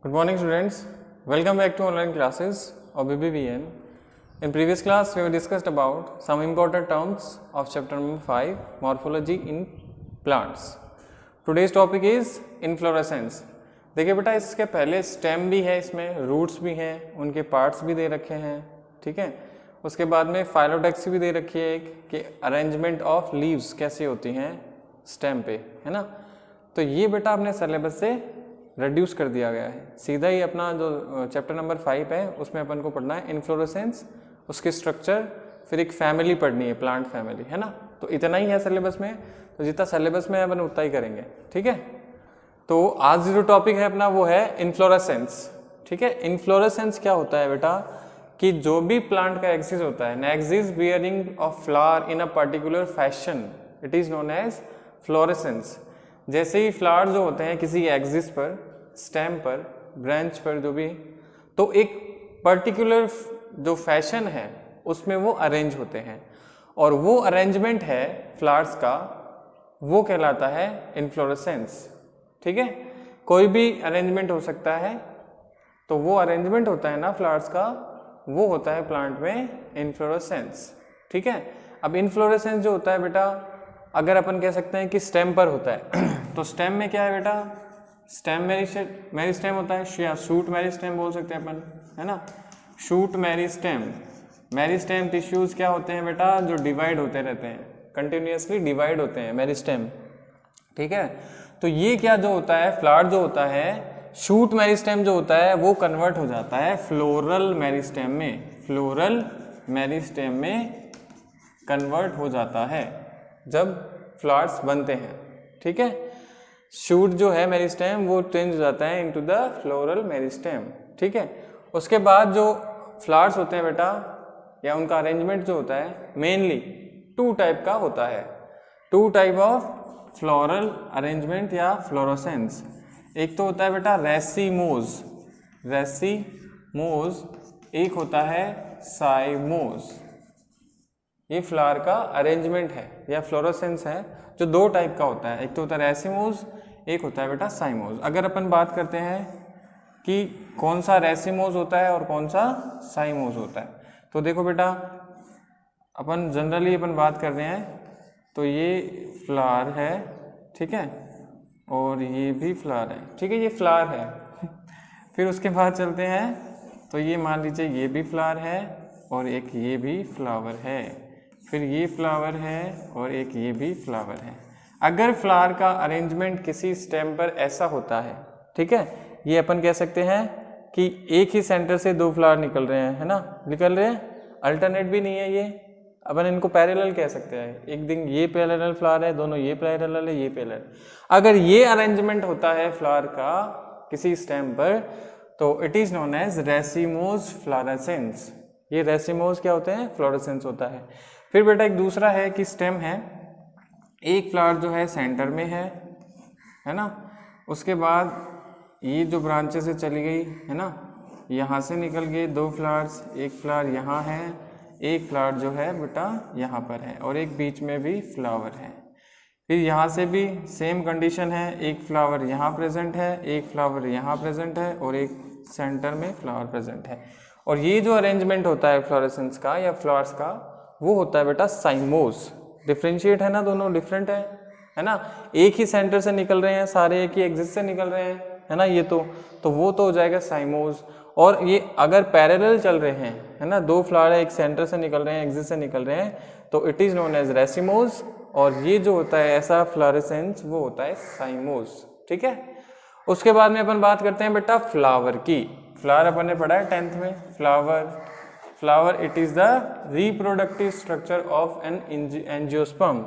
Good morning students, welcome back to online classes of BBVN. In previous class we have discussed about some important terms of chapter number 5 morphology in plants. Today's topic is inflorescence. देखिए बेटा इसके पहले stem भी है, इसमें roots भी हैं, उनके पार्ट्स भी दे रखे हैं, ठीक है। उसके बाद में फाइलोटेक्सी भी दे रखी है एक कि अरेंजमेंट ऑफ लीव्स कैसे होती हैं स्टेम पे, है ना। तो ये बेटा अपने सिलेबस से रिड्यूस कर दिया गया है, सीधा ही अपना जो चैप्टर नंबर 5 है उसमें अपन को पढ़ना है इन्फ्लोरेसेंस, उसके स्ट्रक्चर, फिर एक फैमिली पढ़नी है, प्लांट फैमिली, है ना। तो इतना ही है सिलेबस में, तो जितना सिलेबस में है अपन उतना ही करेंगे, ठीक है। तो आज जो टॉपिक है अपना वो है इन्फ्लोरेसेंस, ठीक है। इन्फ्लोरेसेंस क्या होता है बेटा कि जो भी प्लांट का एक्सिस होता है, axis bearing of flower in a particular fashion, it is known as florescence. जैसे ही फ्लावर जो होते हैं किसी एक्सिस पर, स्टेम पर, ब्रांच पर, जो भी, तो एक पर्टिकुलर जो फैशन है उसमें वो अरेंज होते हैं, और वो अरेंजमेंट है फ्लावर्स का, वो कहलाता है इन्फ्लोरेसेंस, ठीक है। कोई भी अरेंजमेंट हो सकता है, तो वो अरेंजमेंट होता है ना फ्लावर्स का, वो होता है प्लांट में इन्फ्लोरेसेंस, ठीक है। अब इन्फ्लोरेसेंस जो होता है बेटा, अगर अपन कह सकते हैं कि स्टेम पर होता है तो स्टेम में क्या है बेटा, स्टेम मेरिस्टेम होता है, या शूट मेरिस्टेम बोल सकते हैं अपन, है ना। शूट मेरिस्टेम टिश्यूज क्या होते हैं बेटा, जो डिवाइड होते रहते हैं, कंटिन्यूअसली डिवाइड होते हैं, मेरिस्टेम, ठीक है। तो ये क्या जो होता है, फ्लावर जो होता है, शूट मेरिस्टेम जो होता है वो कन्वर्ट हो जाता है फ्लोरल मेरिस्टेम में, फ्लोरल मेरिस्टेम में कन्वर्ट हो जाता है जब फ्लावर्स बनते हैं, ठीक है। शूट जो है मेरिस्टेम वो चेंज हो जाता है इनटू द फ्लोरल मेरिस्टेम, ठीक है। उसके बाद जो फ्लावर्स होते हैं बेटा, या उनका अरेंजमेंट जो होता है मेनली 2 टाइप का होता है, 2 टाइप ऑफ फ्लोरल अरेंजमेंट या फ्लोरोसेंस। एक तो होता है बेटा रेसिमोज, एक होता है साइमोज। ये फ्लावर का अरेंजमेंट है या फ्लोरोसेंस है, जो 2 टाइप का होता है, एक तो होता है रेसिमोज, एक होता है बेटा साइमोज। अगर अपन बात करते हैं कि कौन सा रेसिमोज होता है और कौन सा साइमोज होता है, तो देखो बेटा अपन जनरली अपन बात कर रहे हैं, तो ये फ्लावर है, ठीक है, और ये भी फ्लावर है, ठीक है, ये फ्लावर है फिर उसके बाद चलते हैं, तो ये मान लीजिए ये भी फ्लावर है और एक ये भी फ्लावर है, फिर ये फ्लावर है और एक ये भी फ्लावर है। अगर फ्लावर का अरेंजमेंट किसी स्टेम पर ऐसा होता है, ठीक है, ये अपन कह सकते हैं कि एक ही सेंटर से 2 फ्लावर निकल रहे हैं, है ना, निकल रहे हैं, अल्टरनेट भी नहीं है, ये अपन इनको पैरेलल कह सकते हैं, एक दिन ये पैरेलल फ्लावर है, दोनों ये पैरेलल है, ये पैरेलल। अगर ये अरेंजमेंट होता है फ्लावर का किसी स्टेम पर, तो it is known as racemose florescence. ये रेसिमोज क्या होते हैं, फ्लोरेसेंस होता है। फिर बेटा एक दूसरा है कि स्टेम है, एक फ्लावर जो है सेंटर में है ना, उसके बाद ये जो ब्रांचेस से चली गई, है ना, यहाँ से निकल गए 2 फ्लावर्स, एक फ्लावर यहाँ है, एक फ्लावर जो है बेटा यहाँ पर है, और एक बीच में भी फ्लावर है। फिर यहाँ से भी सेम कंडीशन है, एक फ्लावर यहाँ प्रेजेंट है, एक फ्लावर यहाँ प्रेजेंट है, और एक सेंटर में फ्लावर प्रेजेंट है। और ये जो अरेंजमेंट होता है फ्लोरेसेंस का या फ्लावर्स का, वो होता है बेटा साइमोज। डिफ्रेंशिएट है ना, दोनों डिफरेंट है ना, एक ही सेंटर से निकल रहे हैं सारे, एक ही एग्जिट से निकल रहे हैं, है ना, ये तो वो तो हो जाएगा साइमोज। और ये अगर पैरेलल चल रहे हैं, है ना, 2 फ्लावर एक सेंटर से निकल रहे हैं, एग्जिट से निकल रहे हैं, तो it is known as racemose. और ये जो होता है ऐसा फ्लोरेसेंस, वो होता है साइमोज, ठीक है। उसके बाद में अपन बात करते हैं बेटा फ्लावर की। फ्लावर अपन ने पढ़ा है 10th में, flower it is the reproductive structure of an angiosperm.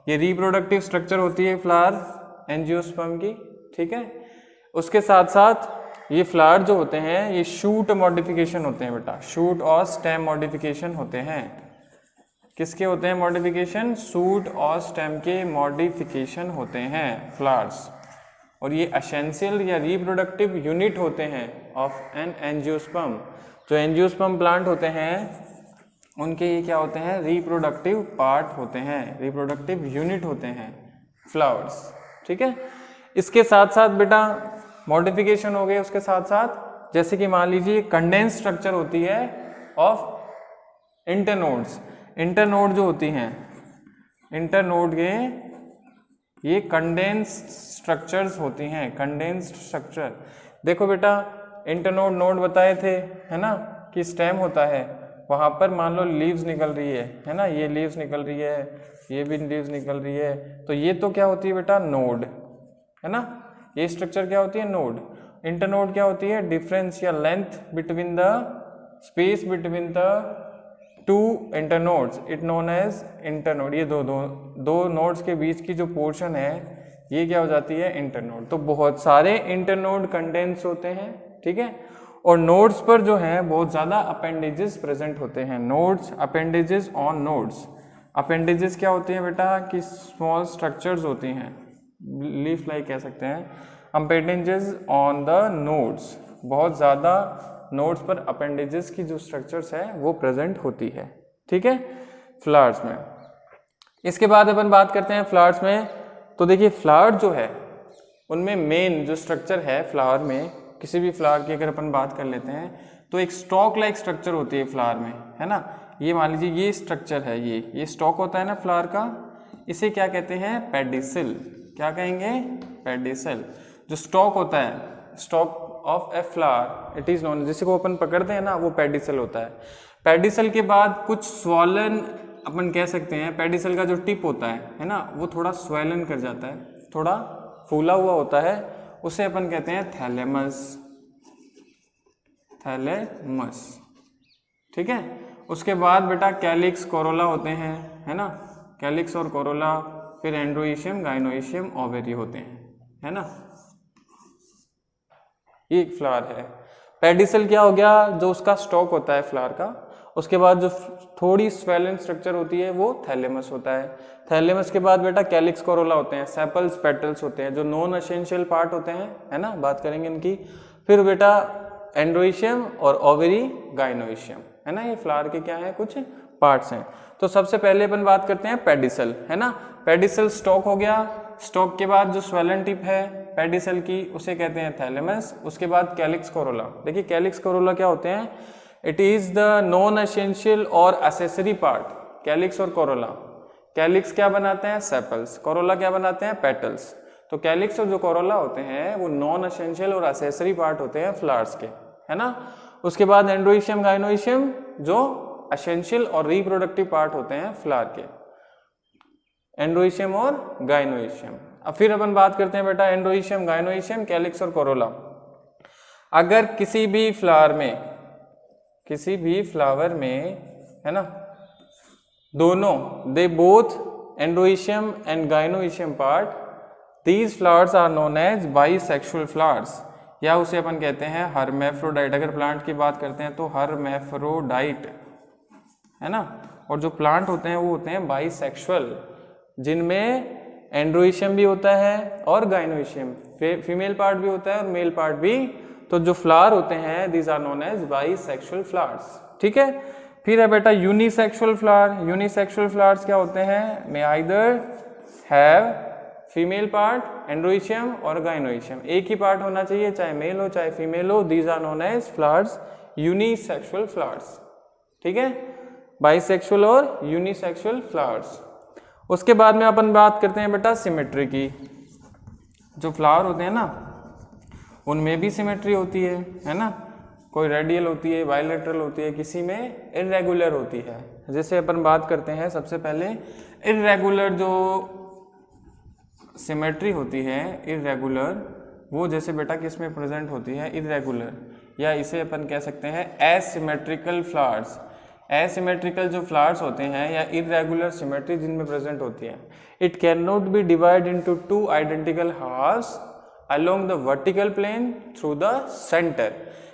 ये रिप्रोडक्टिव स्ट्रक्चर होती है फ्लावर एंजियोस्पर्म की, ठीक है। उसके साथ साथ ये फ्लावर जो होते हैं ये शूट मॉडिफिकेशन होते हैं बेटा, शूट और स्टेम मॉडिफिकेशन होते हैं। किसके होते हैं मॉडिफिकेशन, शूट और स्टेम के मॉडिफिकेशन होते हैं फ्लावर्स, और ये एसेंशियल या रिप्रोडक्टिव यूनिट होते हैं ऑफ एन एंजियोस्पर्म। जो एंजियोस्पर्म प्लांट होते हैं उनके ये क्या होते हैं, रिप्रोडक्टिव पार्ट होते हैं, रिप्रोडक्टिव यूनिट होते हैं फ्लावर्स, ठीक है। इसके साथ साथ बेटा मॉडिफिकेशन हो गई उसके साथ साथ, जैसे कि मान लीजिए कंडेंस स्ट्रक्चर होती है ऑफ इंटरनोड्स। इंटरनोड जो होती हैं, इंटरनोड के ये कंडेंस्ड स्ट्रक्चर्स होती हैं, कंडेंस्ड स्ट्रक्चर। देखो बेटा इंटरनोड नोड बताए थे, है ना, कि स्टेम होता है, वहां पर मान लो लीव्स निकल रही है ना, ये लीव्स निकल रही है, ये भी लीव्स निकल रही है, तो ये तो क्या होती है बेटा, नोड, है ना, ये स्ट्रक्चर क्या होती है, नोड। इंटरनोड क्या होती है, डिफरेंस या length between the space between the two internodes, it known as internode. ये दो नोड्स के बीच की जो पोर्शन है ये क्या हो जाती है, इंटरनोड। तो बहुत सारे इंटरनोड कंडेंस होते हैं, ठीक है, और नोड्स पर जो है बहुत ज़्यादा अपेंडेजेस प्रेजेंट होते हैं। Nodes, appendages on nodes. Appendages क्या होती हैं बेटा, कि स्मॉल स्ट्रक्चर्स होती हैं, लीफ लाइक कह सकते हैं। अपेंडेजेस ऑन द नोड्स, बहुत ज़्यादा नोड्स पर अपेंडेजेस की जो स्ट्रक्चर्स है वो प्रेजेंट होती है, ठीक है, फ्लावर्स में। इसके बाद अपन बात करते हैं फ्लावर्स में। तो देखिए फ्लावर जो है उनमें मेन जो स्ट्रक्चर है फ्लावर में, किसी भी फ्लावर की अगर अपन बात कर लेते हैं तो एक स्टॉक लाइक स्ट्रक्चर होती है फ्लावर में, है ना। ये मान लीजिए ये स्ट्रक्चर है, ये स्टॉक होता है ना फ्लावर का, इसे क्या कहते हैं, पेडिसल। क्या कहेंगे, पेडिसल। जो स्टॉक होता है, stock of a flower, it is known, जिसे को अपन पकड़ते हैं ना, वो पेडिसल होता है। पेडिसल के बाद कुछ स्वॉलन अपन कह सकते हैं, पेडिसल का जो टिप होता है ना, वो थोड़ा स्वेलन कर जाता है, थोड़ा फूला हुआ होता है, उसे अपन कहते हैं थैलेमस, थैलेमस, ठीक है। उसके बाद बेटा कैलिक्स, कोरोला होते हैं, है ना, कैलिक्स और कोरोला, फिर एंड्रोइशियम, गाइनोइशियम, ओवेरी होते हैं, है ना। ये एक फ्लावर है। पेडिसल क्या हो गया, जो उसका स्टॉक होता है फ्लावर का, उसके बाद जो थोड़ी स्वेलन स्ट्रक्चर होती है वो थैलेमस होता है। थैलेमस के बाद बेटा कैलिक्स, कोरोला होते हैं, सेपल्स, पेटल्स होते हैं, जो नॉन एसेंशियल पार्ट होते हैं, है ना, बात करेंगे इनकी। फिर बेटा एंड्रोइशियम और ओवेरी, गाइनोइशियम, है ना, ये फ्लावर के क्या है, कुछ पार्ट्स हैं। तो सबसे पहले अपन बात करते हैं पेडिसल, है ना। पेडिसल स्टॉक हो गया, स्टॉक के बाद जो स्वेलन टिप है पेडिसल की उसे कहते हैं थैलेमस। उसके बाद कैलिक्स, कोरोला। देखिए कैलिक्स, कोरोला क्या होते हैं, it is the non essential और एसेसरी पार्ट। कैलिक्स और कोरोला, कैलिक्स क्या बनाते हैं, सेपल्स, कोरोला क्या बनाते हैं, पेटल्स। तो कैलिक्स और जो कोरोला होते हैं वो नॉन एसेंशियल और एसेसरी पार्ट होते हैं फ्लावर्स के, है ना। उसके बाद एंड्रोइशियम, गाइनोइशियम जो एसेंशियल और रिप्रोडक्टिव पार्ट होते हैं फ्लावर के, एंड्रोइशियम और गाइनोइशियम। अब फिर अपन बात करते हैं बेटा एंड्रोइशियम, गाइनोइशियम, कैलिक्स और कोरोला। अगर किसी भी फ्लावर में, है ना, दोनों, they both androecium and gynoecium part, these flowers are known as bisexual flowers, या उसे अपन कहते हैं हर्मेफ्रोडाइट। अगर प्लांट की बात करते हैं तो हर्मेफ्रोडाइट, है ना। और जो प्लांट होते हैं वो होते हैं बाइसेक्सुअल, जिनमें एंड्रोइशियम भी होता है और गाइनोइशियम, फीमेल पार्ट भी होता है और मेल पार्ट भी। तो जो फ्लावर होते हैं these are known as bisexual flowers, ठीक है। फिर है बेटा यूनिसेक्सुअल फ्लावर। यूनिसेक्सुअल फ्लावर्स क्या होते हैं, मे आइदर हैव फीमेल पार्ट, एंड्रोइशियम और गाइनोइशियम, एक ही पार्ट होना चाहिए, चाहे मेल हो चाहे फीमेल हो। These are known as flowers unisexual flowers, ठीक है, बाइसेक्सुअल और यूनिसेक्सुअल फ्लावर्स। उसके बाद में अपन बात करते हैं बेटा सिमेट्री की। जो फ्लावर होते हैं ना उनमें भी सिमेट्री होती है ना, कोई रेडियल होती है, बायलैटरल होती है, किसी में इर्रेगुलर होती है। जैसे अपन बात करते हैं सबसे पहले इर्रेगुलर जो सिमेट्री होती है, इर्रेगुलर, वो जैसे बेटा किस में प्रेजेंट होती है, इर्रेगुलर, या इसे अपन कह सकते हैं एसिमेट्रिकल फ्लावर्स। एसिमेट्रिकल जो फ्लावर्स होते हैं या इर्रेगुलर सिमेट्री जिनमें प्रेजेंट होती है, it can not be divide into two identical halves along the vertical plane through the centre.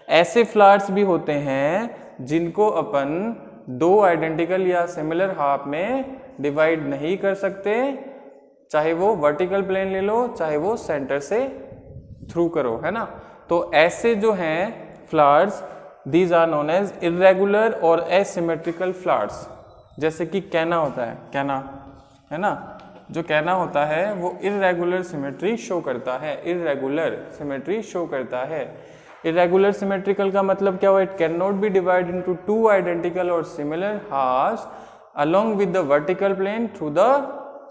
ऐसे फ्लावर्स भी होते हैं जिनको अपन दो आइडेंटिकल या सिमिलर हाफ में डिवाइड नहीं कर सकते, चाहे वो वर्टिकल प्लेन ले लो चाहे वो सेंटर से थ्रू करो, है ना। तो ऐसे जो हैं flowers, these are known as irregular और एसिमेट्रिकल फ्लावर्स। जैसे कि कैना होता है, कैना, है ना, जो कहना होता है वो इर्रेगुलर सिमेट्री शो करता है, इर्रेगुलर सिमेट्री शो करता है। इर्रेगुलर सिमेट्रिकल का मतलब क्या हुआ? It can not be divide into two identical और similar halves along with the vertical plane through the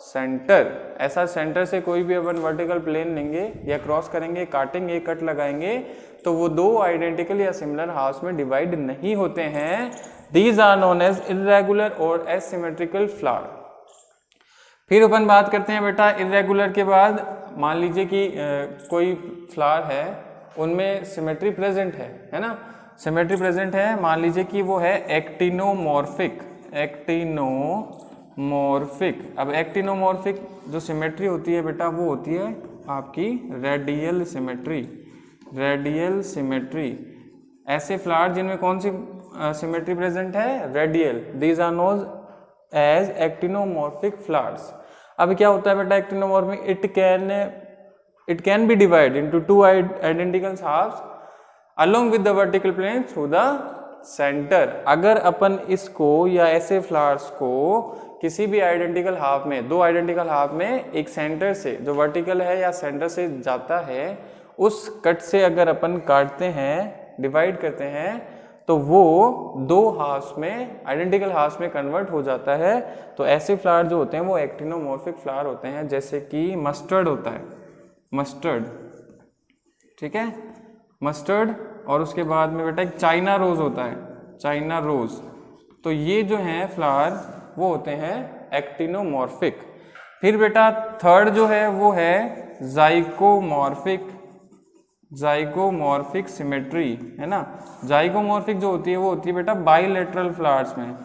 centre. ऐसा सेंटर से कोई भी अपन वर्टिकल प्लेन लेंगे या क्रॉस करेंगे, काटेंगे, कट लगाएंगे तो वो दो आइडेंटिकल या सिमिलर हाफ्स में डिवाइड नहीं होते हैं। These are known as irregular और एसिमेट्रिकल फ्लावर। फिर अपन बात करते हैं बेटा इर्रेगुलर के बाद, मान लीजिए कि कोई फ्लावर है उनमें सिमेट्री प्रेजेंट है ना, सिमेट्री प्रेजेंट है, मान लीजिए कि वो है एक्टिनोमॉर्फिक, एक्टिनोमॉर्फिक। अब एक्टिनोमॉर्फिक जो सिमेट्री होती है बेटा वो होती है आपकी रेडियल सिमेट्री, रेडियल सिमेट्री। ऐसे फ्लावर जिनमें कौन सी सिमेट्री प्रेजेंट है? Radial. These are known as actinomorphic flowers. अब क्या होता है बेटा actinomorphic? It can be divide into two identical halves along with the vertical plane through the centre. अगर अपन इसको या ऐसे फ्लावर्स को किसी भी आइडेंटिकल हाफ में, दो आइडेंटिकल हाफ में एक सेंटर से जो वर्टिकल है या सेंटर से जाता है उस कट से अगर अपन काटते हैं, डिवाइड करते हैं तो वो दो हाफ्स में, आइडेंटिकल हाफ्स में कन्वर्ट हो जाता है। तो ऐसे फ्लावर जो होते हैं वो एक्टिनोमॉर्फिक फ्लावर होते हैं, जैसे कि मस्टर्ड होता है, मस्टर्ड, ठीक है, मस्टर्ड। और उसके बाद में बेटा एक चाइना रोज होता है, चाइना रोज। तो ये जो हैं फ्लावर वो होते हैं एक्टिनोमॉर्फिक। फिर बेटा थर्ड जो है वो है जाइकोमॉर्फिक, जाइगोमॉर्फिक सिमेट्री, है ना। जाइगोमॉर्फिक जो होती है वो होती है बेटा बाइलेटरल फ्लावर्स में,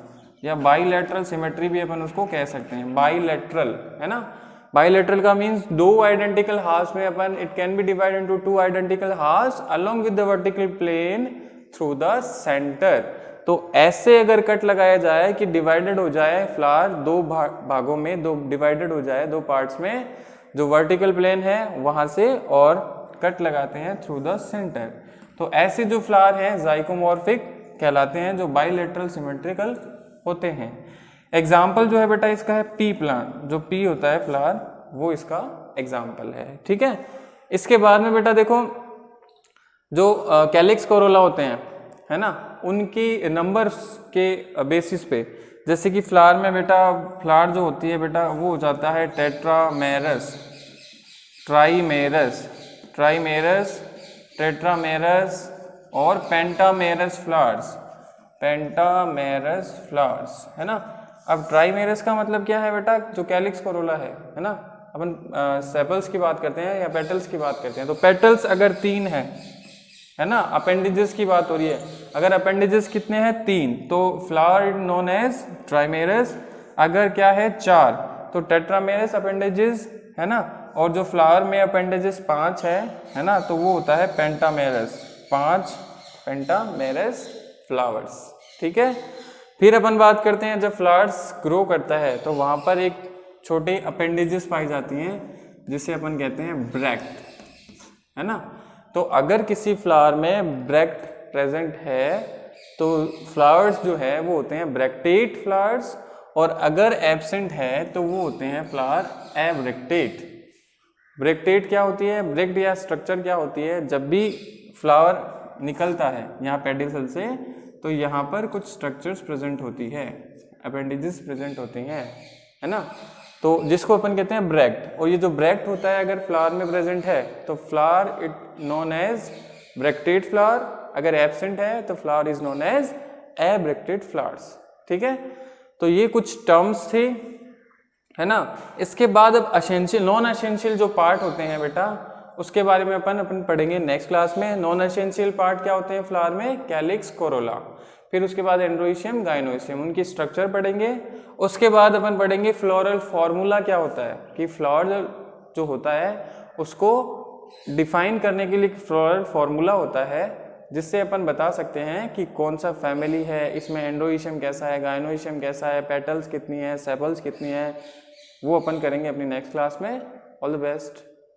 या बाइलेटरल सिमेट्री भी अपन उसको कह सकते हैं, बाइलेटरल, है ना। बाइलेटरल का मीन्स दो आइडेंटिकल हाफ्स में अपन, it can be divide into two identical halves along with the vertical plane through the centre. तो ऐसे अगर कट लगाया जाए कि डिवाइडेड हो जाए फ्लावर दो भागों में, दो डिवाइडेड हो जाए दो पार्ट्स में, जो वर्टिकल प्लेन है वहां से, और कट लगाते हैं थ्रू द सेंटर। तो ऐसे जो फ्लावर हैं जाइकोमॉर्फिक कहलाते हैं, जो बाइलेटरल सिमेट्रिकल होते हैं। एग्जाम्पल जो है बेटा इसका है पी प्लांट, जो पी होता है फ्लावर वो इसका एग्जाम्पल है, ठीक है। इसके बाद में बेटा देखो जो कैलिक्स कोरोला होते हैं, है ना, उनकी नंबर्स के बेसिस पे, जैसे कि फ्लावर में बेटा, फ्लावर जो होती है बेटा वो हो जाता है टेट्रामेरस, ट्राइमेरस, ट्राइमेरस, टेट्रामेरस और पेंटामेरस फ्लावर्स, पेंटामेरस फ्लावर्स, है ना। अब ट्राइमेरस का मतलब क्या है बेटा? जो कैलिक्स कोरोला है ना। अपन सेपल्स की बात करते हैं या पेटल्स की बात करते हैं, तो पेटल्स अगर 3 है ना, अपेंडिजेस की बात हो रही है, अगर अपेंडिजेस कितने हैं? 3, तो फ्लावर नोन एज ट्राइमेरस। अगर क्या है 4 तो टेट्रामेरस अपेंडेजेस, है ना। और जो फ्लावर में अपेंडेजेस 5 है ना, तो वो होता है पेंटामेरस, 5 पेंटामेरस फ्लावर्स, ठीक है। फिर अपन बात करते हैं जब फ्लावर्स ग्रो करता है तो वहाँ पर एक छोटे अपेंडेजेस पाई जाती हैं जिसे अपन कहते हैं ब्रैक्ट, है ना। तो अगर किसी फ्लावर में ब्रैक्ट प्रेजेंट है तो फ्लावर्स जो है वो होते हैं ब्रैक्टेट फ्लावर्स, और अगर एब्सेंट है तो वो होते हैं फ्लावर एब्रैक्टेट। ब्रैक्टेट क्या होती है? ब्रैक्ट या स्ट्रक्चर क्या होती है? जब भी फ्लावर निकलता है यहाँ पेडिसल से तो यहाँ पर कुछ स्ट्रक्चर्स प्रेजेंट होती है, अपेंडिजेस प्रेजेंट होती हैं, है ना। तो जिसको अपन कहते हैं ब्रैक्ट। और ये जो ब्रैक्ट होता है अगर फ्लावर में प्रेजेंट है तो flower it known as bracteate flower, अगर एब्सेंट है तो flower is known as ebracteate flowers, ठीक है। तो ये कुछ टर्म्स थे, है ना। इसके बाद अब एसेंशियल, नॉन एसेंशियल जो पार्ट होते हैं बेटा उसके बारे में अपन पढ़ेंगे नेक्स्ट क्लास में। नॉन एसेंशियल पार्ट क्या होते हैं फ्लावर में? कैलिक्स, कोरोला, फिर उसके बाद एंड्रोइशियम, गाइनोइशियम, उनकी स्ट्रक्चर पढ़ेंगे। उसके बाद अपन पढ़ेंगे फ्लोरल फॉर्मूला क्या होता है, कि फ्लावर जो होता है उसको डिफाइन करने के लिए फ्लोरल फॉर्मूला होता है जिससे अपन बता सकते हैं कि कौन सा फैमिली है, इसमें एंड्रोइशियम कैसा है, गाइनोइशियम कैसा है, पेटल्स कितनी है, सेपल्स कितनी है, वो अपन करेंगे अपनी नेक्स्ट क्लास में। All the best.